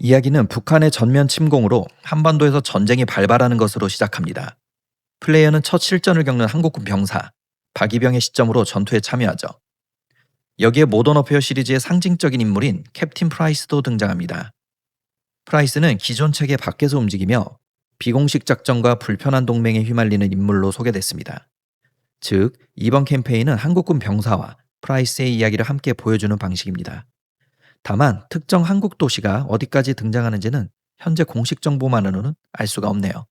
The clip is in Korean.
이야기는 북한의 전면 침공으로 한반도에서 전쟁이 발발하는 것으로 시작합니다. 플레이어는 첫 실전을 겪는 한국군 병사 박이병의 시점으로 전투에 참여하죠. 여기에 모던 어페어 시리즈의 상징적인 인물인 캡틴 프라이스도 등장합니다. 프라이스는 기존 체계 밖에서 움직이며 비공식 작전과 불편한 동맹에 휘말리는 인물로 소개됐습니다. 즉, 이번 캠페인은 한국군 병사와 프라이스의 이야기를 함께 보여주는 방식입니다. 다만 특정 한국 도시가 어디까지 등장하는지는 현재 공식 정보만으로는 알 수가 없네요.